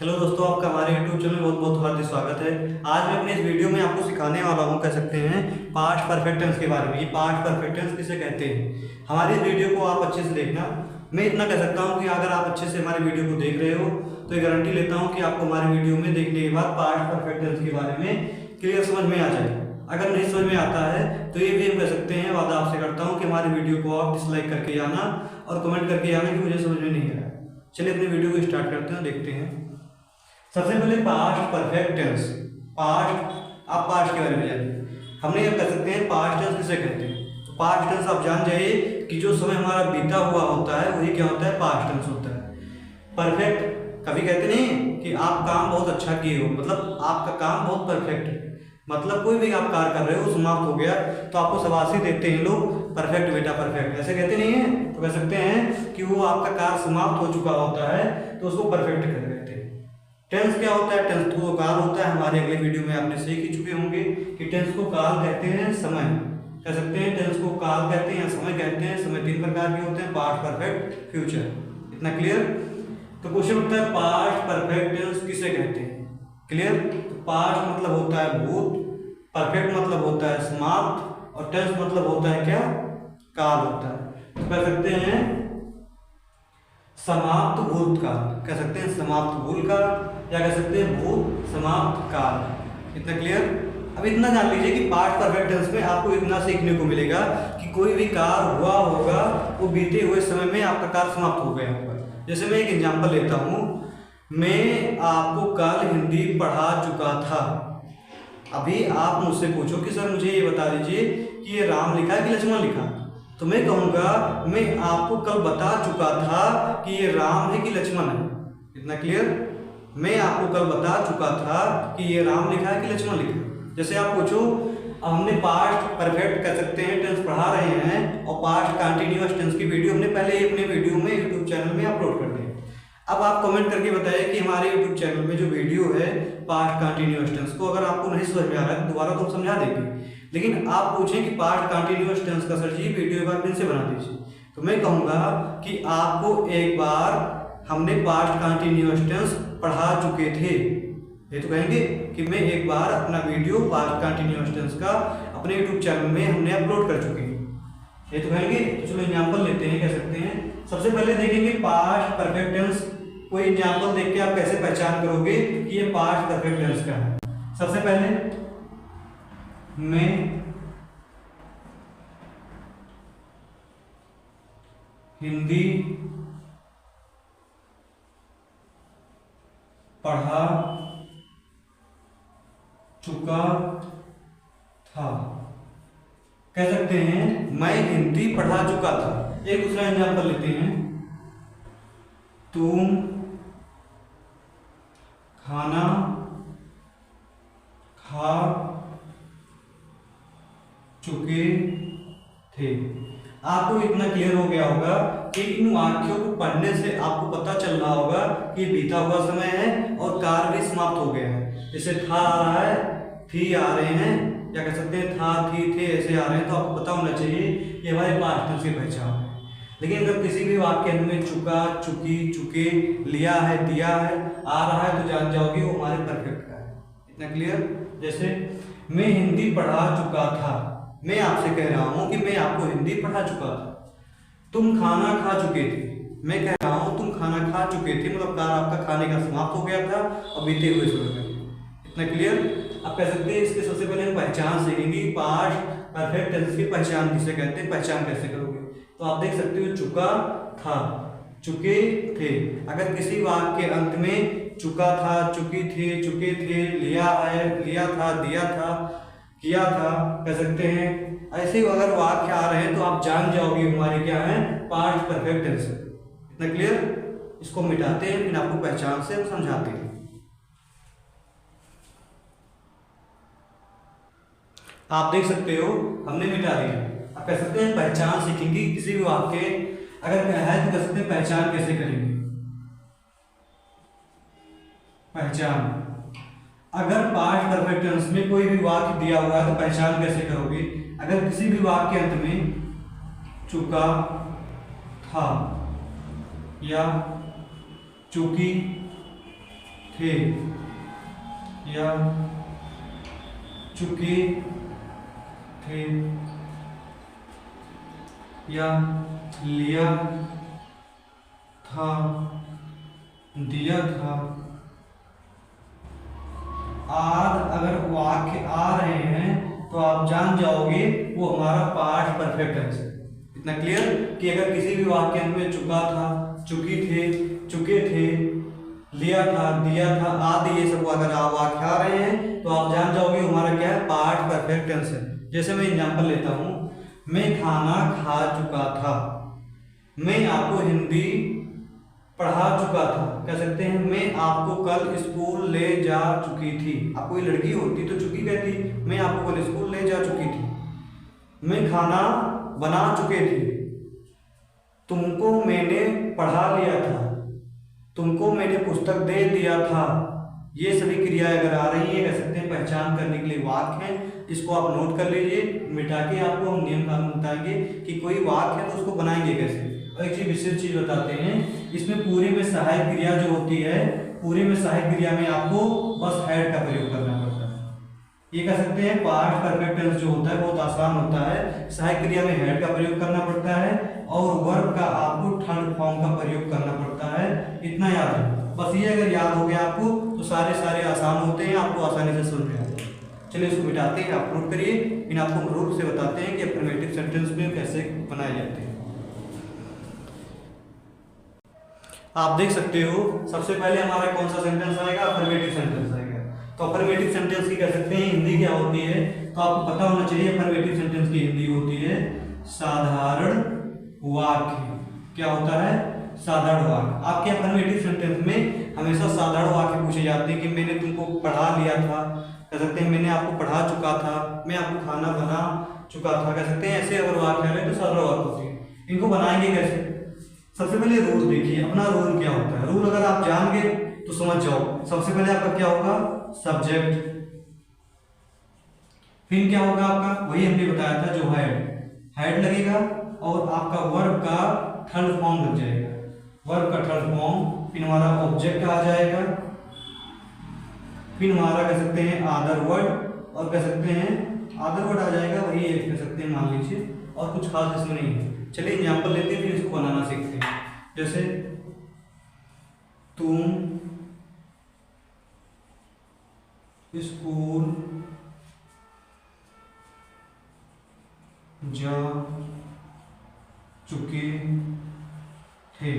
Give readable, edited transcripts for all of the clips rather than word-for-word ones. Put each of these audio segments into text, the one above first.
Hello दोस्तों, आपका हमारे YouTube चैनल में बहुत बहुत हार्दिक स्वागत है। आज मैं अपने इस वीडियो में आपको सिखाने वाला हूँ, कह सकते हैं, पास्ट परफेक्ट टेंस के बारे में। ये पास्ट परफेक्ट टेंस किसे कहते हैं, हमारी इस वीडियो को आप अच्छे से देखना। मैं इतना कह सकता हूँ कि अगर आप अच्छे से हमारे वीडियो को देख रहे हो तो ये गारंटी लेता हूँ कि आपको हमारे वीडियो में देखने के बाद पास्ट परफेक्ट टेंस के बारे में क्लियर समझ में आ जाएगा। अगर नहीं समझ में आता है तो ये भी हम कह सकते हैं, वादा आपसे करता हूँ कि हमारे वीडियो को आप डिसलाइक करके जाना और कमेंट करके जाना कि मुझे समझ में नहीं आया। चलिए अपने वीडियो को स्टार्ट करते हैं, देखते हैं। सबसे पहले पास्ट परफेक्ट टेंस। पास्ट, आप पास्ट के बारे में जानिए। हमने ये कह सकते हैं पास्ट टेंस किसे कहते हैं। तो पास्ट टेंस आप जान जाइए कि जो समय हमारा बीता हुआ होता है वही क्या होता है, पास्ट टेंस होता है। परफेक्ट, कभी कहते नहीं कि आप काम बहुत अच्छा किए हो, मतलब आपका काम बहुत परफेक्ट है। मतलब कोई भी आप कार्य कर रहे हो समाप्त हो गया तो आपको शाबाशी देते हैं लोग, परफेक्ट बेटा परफेक्ट, ऐसे कहते नहीं है। तो कह सकते हैं कि वो आपका कार्य समाप्त हो चुका होता है तो उसको परफेक्ट कहते हैं। टेंस क्या होता है, टेंस को काल होता है। हमारे अगले वीडियो में आपने सीख ही चुके होंगे कि टेंस को काल कहते हैं, समय कह सकते हैं, टेंस को काल कहते हैं या समय कहते हैं। समय तीन प्रकार के होते हैं, पास्ट, परफेक्ट, फ्यूचर। इतना क्लियर। तो क्वेश्चन उठता है पास्ट परफेक्ट टेंस किसे कहते हैं। क्लियर। तो पास्ट मतलब होता है भूत, परफेक्ट मतलब होता है समाप्त, और टेंस मतलब होता है क्या, काल होता है। तो कह सकते हैं समाप्त भूतकाल, कह सकते हैं समाप्त भूतकाल, या कह सकते हैं भूत समाप्त काल। इतना क्लियर। अब इतना जान लीजिए कि पास्ट परफेक्ट टेंस में आपको इतना सीखने को मिलेगा कि कोई भी कार्य हुआ होगा वो बीते हुए समय में आपका कार्य समाप्त हो गया होगा। जैसे मैं एक एग्जांपल लेता हूँ, मैं आपको कल हिंदी पढ़ा चुका था। अभी आप मुझसे पूछो कि सर मुझे ये बता दीजिए कि ये राम लिखा है कि लक्ष्मण लिखा, तो मैं कहूँगा मैं आपको कल बता चुका था कि ये राम है कि लक्ष्मण है। इतना क्लियर। मैं आपको कल बता चुका था कि ये राम लिखा है कि लक्ष्मण लिखा है। जैसे आप पूछो, अब हमने पास्ट परफेक्ट कह सकते हैं टेंस पढ़ा रहे हैं और पास्ट कंटिन्यूअस टेंस की वीडियो हमने पहले ही अपने वीडियो में यूट्यूब चैनल में अपलोड कर दी। अब आप कमेंट करके बताइए कि हमारे यूट्यूब चैनल में जो वीडियो है पास्ट कंटिन्यूअस टेंस को अगर आपको नहीं समझ में आ रहा है दोबारा तो हम समझा देंगे, लेकिन आप पूछें कि पास्ट कंटिन्यूअस टेंस का सर जी वीडियो एक बार फिर से बना दीजिए, तो मैं कहूँगा कि आपको एक बार हमने पास्ट कंटिन्यूअस टेंस पढ़ा चुके थे। ये तो कहेंगे कि मैं एक बार अपना वीडियो पास्ट कंटिन्यूअस टेंस का अपने यूट्यूब चैनल में हमने अपलोड कर चुके हैं। ये तो कहेंगे। तो चलो एग्जाम्पल लेते हैं, कह सकते हैं। सबसे पहले देखेंगे पास्ट परफेक्ट टेंस। कोई एग्जाम्पल देख के आप कैसे पहचान करोगे कि ये पास्ट परफेक्ट टेंस का है। सबसे पहले मैं हिंदी पढ़ा चुका था। कह सकते हैं मैं हिंदी पढ़ा चुका था। एक दूसरा एग्जाम्पल लेते हैं, तुम खाना खा चुके थे। आपको इतना क्लियर हो गया होगा कि इन वाक्यों को पढ़ने से आपको पता चल रहा होगा कि बीता हुआ समय है और कार्य भी समाप्त हो गया है। जैसे था आ रहा है, थी आ रहे हैं, या कह सकते हैं था थी थे ऐसे आ रहे हैं, तो आपको पता होना चाहिए ये हमारे पास्ट टेंस की पहचान है। लेकिन अगर किसी भी वाक्य में चुका, चुकी, चुके, लिया है, दिया है, आ रहा है, तो जान जाओगे वो हमारे परफेक्ट का है। इतना क्लियर। जैसे मैं हिंदी पढ़ा चुका था, मैं आपसे कह रहा हूं कि मैं आपको हिंदी पढ़ा चुका था। तुम खाना खा चुके थे, मैं कह रहा हूं तुम खाना खा चुके थे, मतलब कार्य आपका खाने का समाप्त हो गया था और बीते हुए समय में। इतना क्लियर। आप कह सकते हैं इसके सबसे पहले हम पहचान सीखेंगे, पास्ट परफेक्ट टेंस की पहचान किसे कहते हैं, पहचान कैसे करोगे। तो आप देख सकते हो चुका था, चुके थे। अगर किसी वाक्य के अंत में चुका था, चुकी थी, चुके थे, लिया है, लिया था, दिया था, किया था, कह सकते हैं ऐसे अगर वाक्य आ रहे हैं तो आप जान जाओगे हमारे क्या है, पास्ट परफेक्ट टेंस। इतना क्लियर। इसको मिटाते हैं, फिर आपको पहचान से हम समझाते हैं। आप देख सकते हो हमने मिटा दिया। आप कह सकते हैं पहचान सीखेंगे। किसी भी वाक्य अगर है तो कह सकते हैं पहचान कैसे करेंगे। पहचान, अगर पास्ट परफेक्ट टेंस में कोई भी वाक्य दिया हुआ है तो पहचान कैसे करोगे। अगर किसी भी वाक्य के अंत में चुका था या चुकी थे या चुके थे या लिया था, दिया था। आज अगर वाक्य आ रहे हैं तो आप जान जाओगे वो हमारा पास्ट परफेक्ट टेंस है। इतना क्लियर कि अगर किसी भी वाक्य में चुका था, चुकी थे, चुके थे, लिया था, दिया था आदि ये सब अगर आप वाक्य आ रहे हैं तो आप जान जाओगे हमारा क्या है, पास्ट परफेक्ट टेंस है। जैसे मैं एग्जांपल लेता हूँ, मैं खाना खा चुका था। मैं आपको हिंदी पढ़ा चुका था, कह सकते हैं मैं आपको कल स्कूल ले जा चुकी थी। आप कोई लड़की होती तो चुकी कहती, मैं आपको कल स्कूल ले जा चुकी थी। मैं खाना बना चुके थे, तुमको मैंने पढ़ा लिया था, तुमको मैंने पुस्तक दे दिया था। ये सभी क्रियाएं अगर आ रही है, कह सकते हैं पहचान करने के लिए वाक्य है। इसको आप नोट कर लीजिए, मिटा के आपको हम नियम कानून बताएंगे कि कोई वाक्य है तो उसको बनाएंगे कैसे। और एक चीज विशेष चीज बताते हैं, इसमें पूरे में सहायक क्रिया जो होती है, पूरे में सहायक क्रिया में आपको बस हैड का प्रयोग करना पड़ता है। ये कह सकते हैं पास्ट परफेक्ट टेंस जो होता है बहुत आसान होता है। सहायक क्रिया में हैड का प्रयोग करना पड़ता है और वर्ब का आपको थर्ड फॉर्म का प्रयोग करना पड़ता है। इतना याद है, बस ये अगर याद हो गया आपको तो सारे आसान होते हैं, आपको आसानी से समझ में आते हैं। चलिए इसको मिटाते हैं, आप नोट करिए। इन आपको रूप से बताते हैं कि अफर्मेटिव सेंटेंस में कैसे बनाए जाते हैं। आप देख सकते हो सबसे पहले हमारा कौन सा सेंटेंस आएगा, अफर्मेटिव सेंटेंस आएगा। तो अफर्मेटिव सेंटेंस की कह सकते हैं हिंदी क्या होती है, तो आपको पता होना चाहिए अफर्मेटिव सेंटेंस की हिंदी होती है साधारण वाक्य। क्या होता है, साधारण वाक्य। आपके अफर्मेटिव सेंटेंस में हमेशा साधारण वाक्य पूछे जाते हैं कि मैंने तुमको पढ़ा लिया था, कह सकते हैं मैंने आपको पढ़ा चुका था, मैं आपको खाना बना चुका था, कह सकते हैं ऐसे अगर वाक्य आ रहे तो साधारण वाक्य होते हैं। इनको बनाएंगे कैसे, सबसे पहले रूल देखिए, अपना रूल क्या होता है। रूल अगर आप जान गए तो समझ जाओ। सबसे पहले आपका क्या होगा, सब्जेक्ट, फिर क्या होगा आपका, वही हमने बताया था जो हेड लगेगा और आपका वर्ब का थर्ड फॉर्म लग जाएगा। वर्ब का थर्ड फॉर्म, फिर हमारा ऑब्जेक्ट आ जाएगा, फिर हमारा कह सकते हैं आदर वर्ड, और कह सकते हैं आदर वर्ड आ जाएगा, वही कह सकते हैं मान लीजिए, और कुछ खास इसमें नहीं है। चलिए एग्जाम्पल लेते हैं फिर इसको बनाना सीखते हैं। जैसे तुम स्कूल जा चुके थे।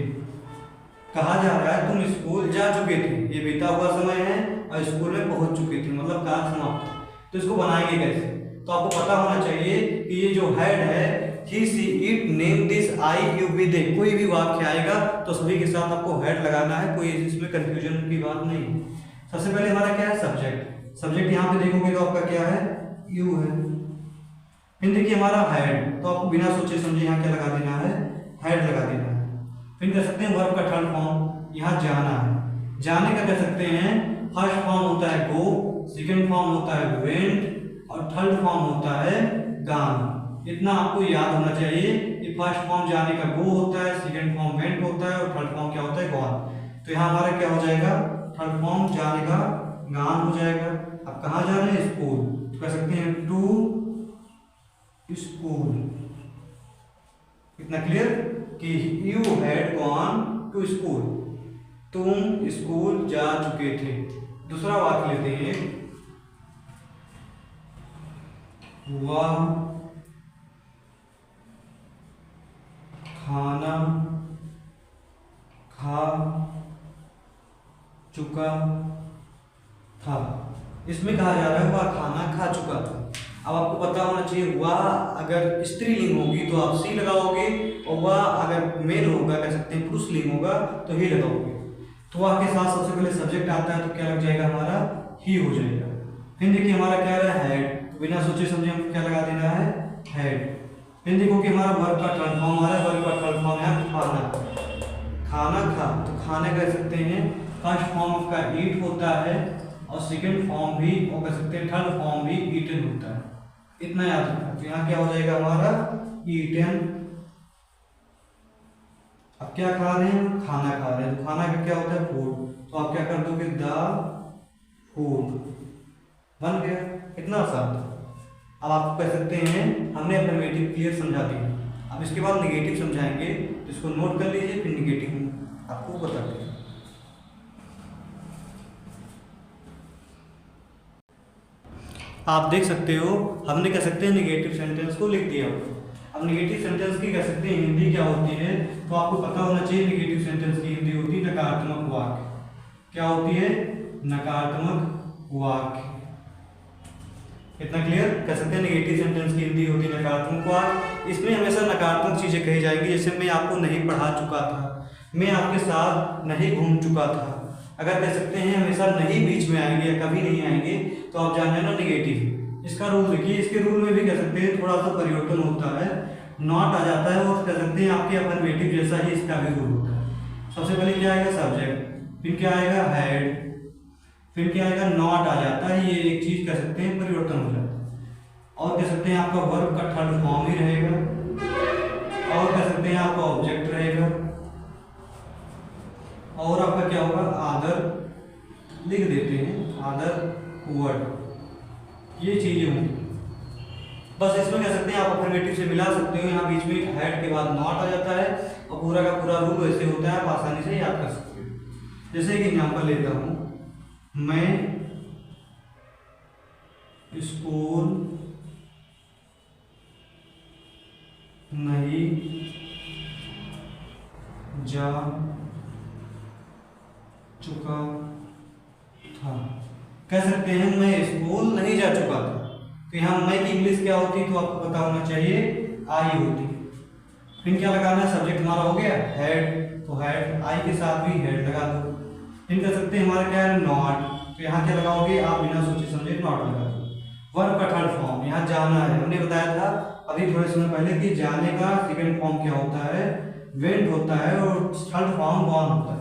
कहा जा रहा है तुम स्कूल जा चुके थे, ये बीता हुआ समय है और स्कूल में पहुंच चुके थे, मतलब कार्य समाप्त। तो इसको बनाएंगे कैसे, तो आपको पता होना चाहिए कि ये जो हेड है, he she it name this I you be they, कोई भी वाक्य आएगा तो सभी के साथ आपको हेड लगाना है, कोई इसमें कंफ्यूजन की बात नहीं। सबसे पहले हमारा क्या है, सब्जेक्ट। सब्जेक्ट यहाँ पे देखोगे तो आपका क्या है, यू है। फिर देखिए हमारा हेड, तो आपको बिना सोचे समझे यहाँ क्या लगा देना है, हेड लगा देना है। फिर कह सकते हैं वर्ब का थर्ड फॉर्म, यहाँ जाना है। जाने का कह सकते हैं फर्स्ट फॉर्म होता है गो, सेकंड फॉर्म होता है वेंट और थर्ड फॉर्म होता है गान। इतना आपको याद होना चाहिए कि फर्स्ट फॉर्म जाने का गो होता है, सेकंड फॉर्म वेंट होता है और थर्ड फॉर्म क्या होता है गॉन। तो यहाँ हमारा क्या हो जाएगा, थर्ड फॉर्म जाने का गान हो जाएगा। अब कहाँ जा रहे हैं, स्कूल, तो कह सकते हैं टू स्कूल। इतना क्लियर कि you had gone to school, तुम स्कूल जा चुके थे। दूसरा वाक्य लेते हैं, वह खाना खा चुका था। इसमें कहा जा रहा है वह खाना खा चुका था। अब आपको पता होना चाहिए वह अगर स्त्रीलिंग होगी तो आप सी लगाओगे, और वह अगर मेल होगा, कह सकते हैं पुरुष लिंग होगा तो ही लगाओगे। तो वह के साथ सबसे पहले सब्जेक्ट आता है तो क्या लग जाएगा, हमारा ही हो जाएगा। फिर देखिए हमारा क्या रहा है, हेड, तो बिना सोचे समझे हम क्या लगा देना है, हेड। फिर देखो कि हमारा वर्ब का थर्ड फॉर्म आ रहा है, वर्ब का थर्ड फॉर्म है खाना। खाना खा, तो खाने कह सकते हैं फर्स्ट फॉर्म का ईट होता है और सेकंड फॉर्म भी, और कह सकते हैं थर्ड फॉर्म भी ईटन होता है। इतना याद रखना। तो यहाँ क्या हो जाएगा हमारा ईटन अब क्या खा रहे हैं, खाना खा रहे हैं, तो खाना का क्या होता है, फूड। तो आप क्या कर दोगे, द फूड बन गया। कितना आसान था। अब आप कह सकते हैं हमने अफर्मेटिव क्लियर समझा दिया। अब इसके बाद निगेटिव समझाएंगे, तो इसको नोट कर लीजिए, फिर निगेटिव आपको बताते हैं। आप देख सकते हो हमने कह सकते हैं निगेटिव सेंटेंस को लिख दिया। अब निगेटिव सेंटेंस की कह सकते हैं हिंदी क्या होती है, तो आपको पता होना चाहिए। निगेटिव सेंटेंस की हिंदी होती है नकारात्मक वाक्य। क्या होती है, नकारात्मक वाक्य। इतना क्लियर। कह सकते हैं निगेटिव सेंटेंस की हिंदी होती है नकारात्मक वाक्य। इसमें हमेशा नकारात्मक चीजें कही जाएंगी, जैसे मैं आपको नहीं पढ़ा चुका था, मैं आपके साथ नहीं घूम चुका था। अगर कह सकते हैं हमेशा नहीं बीच में आएंगे या कभी नहीं आएंगे, तो आप जान जाना निगेटिव। इसका रूल देखिए, इसके रूल में भी कह सकते हैं थोड़ा सा परिवर्तन होता है, नॉट आ जाता है, और कह सकते हैं आपके अफर्मेटिव जैसा ही इसका भी रूल होता है। सबसे पहले क्या आएगा, सब्जेक्ट, फिर क्या आएगा, हैड, फिर क्या आएगा, नॉट आ जाता है। ये एक चीज कह सकते हैं परिवर्तन हो जाता है। और कह सकते हैं आपका वर्ब का थर्ड फॉर्म ही रहेगा, और कह सकते हैं आपका ऑब्जेक्ट रहेगा, और आपका क्या होगा, आदर लिख देते हैं, आदर वर्ड। ये चीजें होंगी। बस इसमें कह सकते हैं आप अफर्मेटिव से मिला सकते हो। यहाँ बीच में हेड के बाद नॉट आ जाता है, और पूरा का पूरा रूल वैसे होता है, आप आसानी से याद कर सकते हो। जैसे कि एग्जाम्पल लेता हूँ, मैं स्कूल नहीं जा चुका था। कह सकते हैं मैं स्कूल नहीं जा चुका था। तो यहाँ मैं की इंग्लिश क्या होती, तो आपको पता होना चाहिए, आई होती। फिर क्या लगाना है, सब्जेक्ट हमारा हो गया हेड, तो हेड, आई के साथ भी हेड लगा दो। फिर कह सकते हैं हमारा क्या है, नॉट, तो यहाँ क्या लगाओगे आप, बिना सोचे समझे नॉट लगा दो। वर्ब का थर्ड फॉर्म, यहाँ जाना है, हमने बताया था अभी थोड़े समय पहले कि जाने का सेकंड फॉर्म क्या होता है, वेंट होता है, और थर्ड फॉर्म गॉन होता है।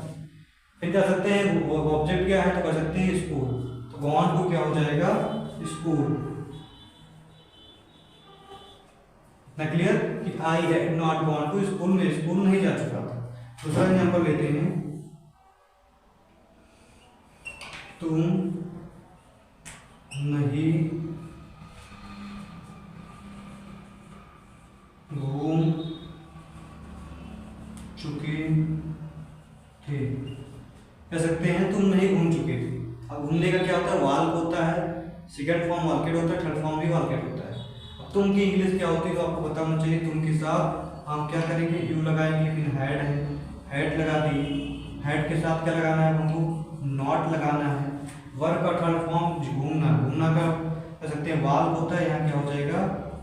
फिर कह सकते हैं ऑब्जेक्ट क्या है, तो कह सकते हैं स्कूल, तो गॉन को क्या हो जाएगा, स्कूल। ना क्लियर कि I had not gone to school, में स्कूल नहीं जा चुका था। दूसरा एग्जांपल लेते हैं, तुम नहीं घूम चुके थे। कह सकते हैं तुम नहीं घूम चुके थे। अब घूमने का क्या होता है, वाल्क होता है, सेकंड फॉर्म वाल्केट होता है, थर्ड फॉर्म भी वाल्केट होता है। अब तुम की इंग्लिश क्या होती है, तो आपको पता होना चाहिए। तुम के साथ हम क्या करेंगे, यू लगाएंगे, फिर हेड है, हेड लगा दी। हेड के साथ क्या लगाना है हमको, नॉट लगाना है। वर्ब का थर्ड फॉर्म घूमना, घूमना का कह सकते हैं वाल्क होता है, यहाँ क्या हो जाएगा,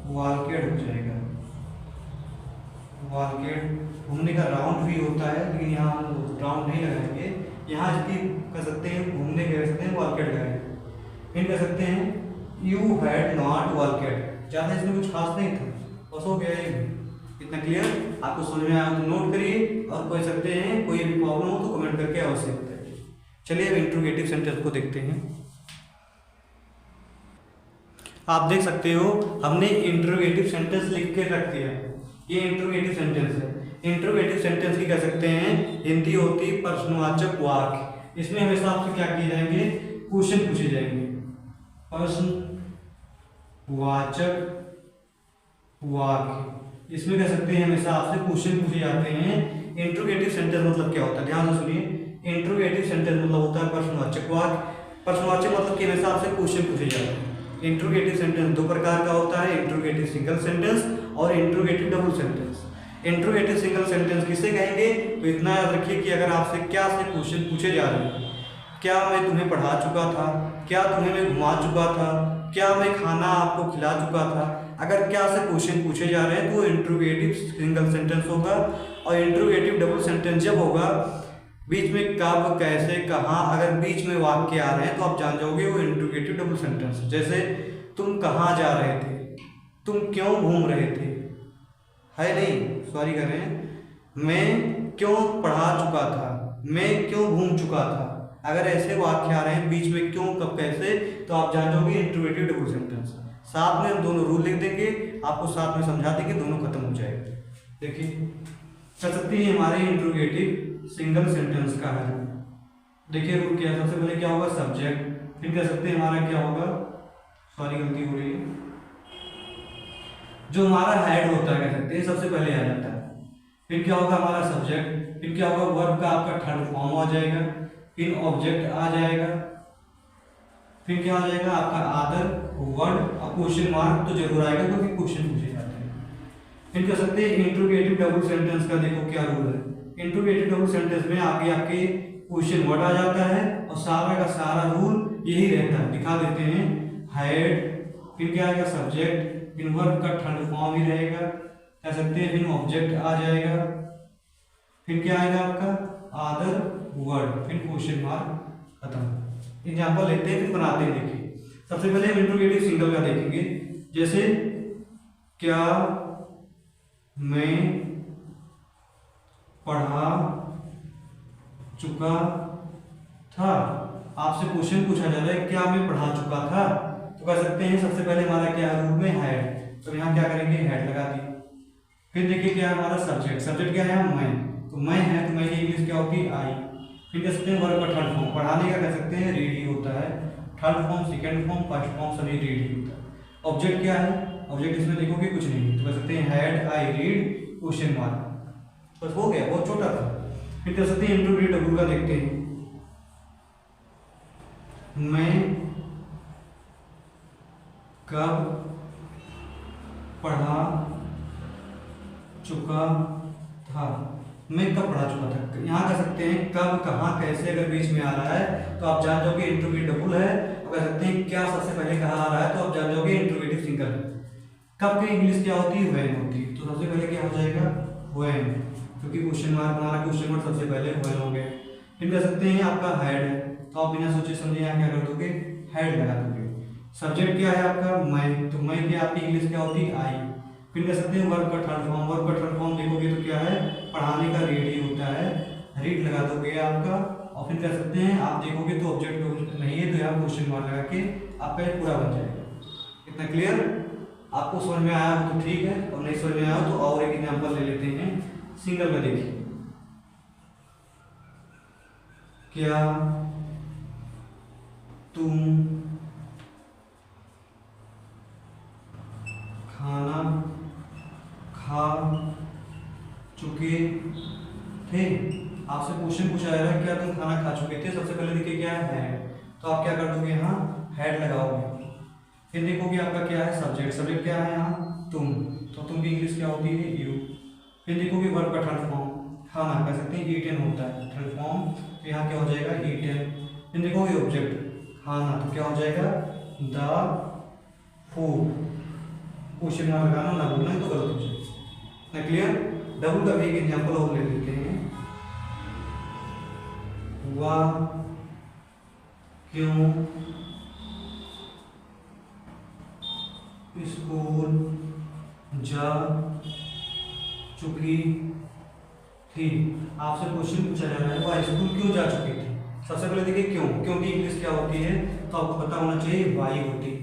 वाल्केट हो जाएगा, वाल्केट। घूमने का राउंड भी होता है, लेकिन यहाँ हम राउंड नहीं लगाएंगे, यहाँ इसकी कह सकते हैं घूमने कह सकते हैं वाल्केट लगाएंगे। फिर कह सकते हैं यू हैड नॉट वाल्केट। ज़्यादा इसमें कुछ खास नहीं था, बस हो गया ये। इतना क्लियर, आपको समझ में आया तो नोट करिए, और कह सकते हैं कोई भी प्रॉब्लम हो तो कमेंट करके अवश्य बताइए। चलिए अब इंट्रोगेटिव सेंटेंस को देखते हैं। आप देख सकते हो हमने इंट्रोगेटिव सेंटेंस लिख के रख दिया। ये इंट्रोगेटिव सेंटेंस है। इंट्रोगेटिव सेंटेंस की कह सकते हैं हिंदी होती प्रश्नवाचक वाक्य। इसमें हमेशा आपसे क्या किए जाएंगे, क्वेश्चन पूछे जाएंगे। प्रश्नवाचक वाक्य, इसमें कह सकते हैं हमेशा आपसे क्वेश्चन पूछे जाते हैं। इंट्रोगेटिव सेंटेंस मतलब क्या होता है, ध्यान से सुनिए। इंट्रोगेटिव सेंटेंस मतलब होता है प्रश्नवाचक वाक्य। प्रश्नवाचक मतलब कि हमेशा आपसे क्वेश्चन पूछे जाते हैं। इंट्रोगेटिव सेंटेंस दो प्रकार का होता है, इंट्रोगेटिव सिंगल सेंटेंस और interrogative double sentence. Interrogative single sentence किसे कहेंगे, तो इतना याद रखिए कि अगर आपसे क्या से क्वेश्चन पूछे जा रहे हैं, क्या मैं तुम्हें पढ़ा चुका था, क्या तुम्हें मैं घुमा चुका था, क्या मैं खाना आपको खिला चुका था, अगर क्या से क्वेश्चन पूछे जा रहे हैं तो इंट्रोगेटिव सिंगल सेंटेंस होगा। और इंट्रोगेटिव डबल सेंटेंस जब होगा, बीच में कब, कैसे, कहाँ, अगर बीच में वाक्य आ रहे हैं तो आप जान जाओगे वो इंट्रोगेटिव डबल सेंटेंस। जैसे तुम कहाँ जा रहे थे, तुम क्यों घूम रहे थे, है नहीं सॉरी कर रहे हैं, मैं क्यों पढ़ा चुका था, मैं क्यों घूम चुका था। अगर ऐसे वाक्य आ रहे हैं बीच में क्यों, कब, कैसे, तो आप जान जाओगे इंट्रोगेटिव डबल सेंटेंस। साथ में हम दोनों रूल लिख देंगे, आपको साथ में समझा देंगे, दोनों खत्म हो जाएगा। देखिए कह सकते हैं हमारे इंट्रोगेटिव सिंगल सेंटेंस का है। देखिए रूल क्या है, सबसे पहले क्या होगा सब्जेक्ट, फिर कह सकते हैं हमारा क्या होगा, सॉरी गलती हो रही है, जो हमारा हेड होता है कह सकते हैं सबसे पहले आ जाता है। फिर क्या होगा हमारा सब्जेक्ट, फिर क्या होगा वर्ब का आपका थर्ड फॉर्म आ जाएगा, फिर ऑब्जेक्ट आ जाएगा, फिर क्या आ जाएगा आपका आदर, वर्ड और क्वेश्चन मार्क तो जरूर आएगा क्योंकि क्वेश्चन पूछे जाते हैं। फिर कह सकते हैं इंट्रोगेटिव डबल सेंटेंस का देखो क्या रूल है। इंट्रोगेटिव डबल सेंटेंस में आगे आपके क्वेश्चन वर्ड आ जाता है और सारा का सारा रूल यही रहता है, दिखा देते हैं। हेड, फिर क्या आएगा सब्जेक्ट, फिर वर्ब का थर्ड फॉर्म ही रहेगा कह सकते हैं, फिर ऑब्जेक्ट आ जाएगा, फिर क्या आएगा आपका आदर, वर्ड, फिर क्वेश्चन मार्क, खत्म। एग्जाम्पल लेते हैं फिर बनाते हैं। देखिए सबसे पहले हम इंट्रोगेटिव सिंगल का देखेंगे, जैसे क्या मैं पढ़ा चुका था। आपसे क्वेश्चन पूछा जा रहा है क्या मैं पढ़ा चुका था, तो कह सकते हैं सबसे पहले हमारा क्या है रूप में हेड, तो यहाँ क्या करेंगे हेड लगा दी। फिर देखिए क्या है हमारा सब्जेक्ट, सब्जेक्ट क्या है मैं, तो मैं है तो मैं की इंग्लिश क्या होती है आई। फिर कह सकते हैं वर्ब का थर्ड फॉर्म, पढ़ाने का कह सकते हैं रीड ही होता है, third form, second form, first form सभी रीड ही होता है। ऑब्जेक्ट क्या है, ऑब्जेक्ट इसमें देखोगे कुछ नहीं, तो कह सकते हैं head I read question mark, बस हो गया, बहुत छोटा था। फिर कह सकते हैं इंट्रोगेटिव डबल का देखते हैं, मैं कब पढ़ा चुका था। मैं कब पढ़ा चुका था, यहाँ कह सकते हैं कब, कहाँ, कैसे, अगर बीच में आ रहा है तो आप जान जाओगे इंट्रोगेटिव डबल है, और कह सकते हैं क्या सबसे पहले कहाँ आ रहा है तो आप जान जाओगे इंट्रोगेटिव सिंगल है। कब की इंग्लिश क्या होती है व्हेन होती है, तो सबसे पहले क्या हो जाएगा व्हेन, क्योंकि क्वेश्चन मार्क हमारा क्वेश्चन वर्ड सबसे पहले व्हेन हो गया। फिर कह सकते हैं आपका हेड है, तो आप बिना सोचे समझे यहाँ क्या कर दोगे हेड लगा दोगे। सब्जेक्ट क्या है आपका मैं, तो मैं क्या आपकी इंग्लिश क्या होती है आई। फिर कह सकते हैं वर्ब का थर्ड फॉर्म, वर्ब का थर्ड फॉर्म देखोगे तो क्या है पढ़ाने का रीड ही होता है, रीड लगा दोगे आपका। और फिर कह सकते हैं आप देखोगे तो ऑब्जेक्ट नहीं है तो यहाँ क्वेश्चन मार्क लगा के आपका ये पूरा बन जाएगा। इतना क्लियर, आपको समझ में आया हो तो ठीक है, और नहीं समझ में आया हो तो और एक एग्जाम्पल ले लेते हैं सिंगल में। देखिए क्या तुम खाना खा चुके थे। आपसे क्वेश्चन पूछा जा रहा है क्या तुम खाना खा चुके थे, सबसे पहले देखिए क्या है तो आप क्या कर दोगे यहाँ हेड लगाओगे। फिर देखोगे आपका क्या है सब्जेक्ट, सब्जेक्ट क्या है यहाँ तुम, तो तुम की इंग्लिश क्या होती है यू। फिर देखोगे वर्ब का थर्ड फॉर्म खाना, कह सकते हैं ईटन होता है थर्ड फॉर्म, तो यहाँ क्या हो जाएगा ईटन। फिर देखोगे ऑब्जेक्ट खाना, तो क्या हो जाएगा द फूड। क्वेश्चन मार्क लगाना ना बोलना तो गलत हो जाएगा। क्लियर। डबल का भी एक एग्जाम्पल और ले लेते हैं, वह क्यों स्कूल जा चुकी थी। आपसे क्वेश्चन पूछा जा रहा है वह स्कूल क्यों जा चुकी थी। सबसे पहले देखिए क्यों, क्योंकि इंग्लिश क्या होती है तो आपको पता होना चाहिए वाई होती है।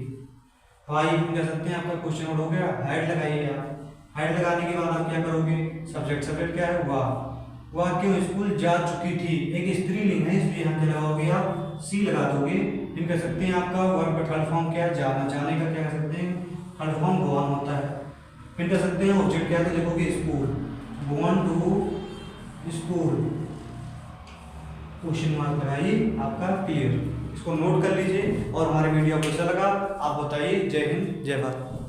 वाई कह सकते हैं आपका क्वेश्चन वर्ड हो गया, हेड लगाइए आप। हेड लगाने के बाद आप क्या करोगे सब्जेक्ट, सब्जेक्ट क्या है वह क्यों स्कूल जा चुकी थी, एक स्त्रीलिंग है इसलिए यहाँ क्या लगाओगे आप सी लगा दोगे। फिर कह सकते हैं आपका वर्ब का थर्ड फॉर्म क्या है जाना, जाने का क्या कह सकते हैं थर्ड फॉर्म गोवन होता है। फिर कह सकते हैं ऑब्जेक्ट क्या है तो देखोगे school, gone to school, question mark लगाइए आपका क्लियर। इसको नोट कर लीजिए और हमारे वीडियो को कैसा लगा आप बताइए। जय हिंद जय भारत।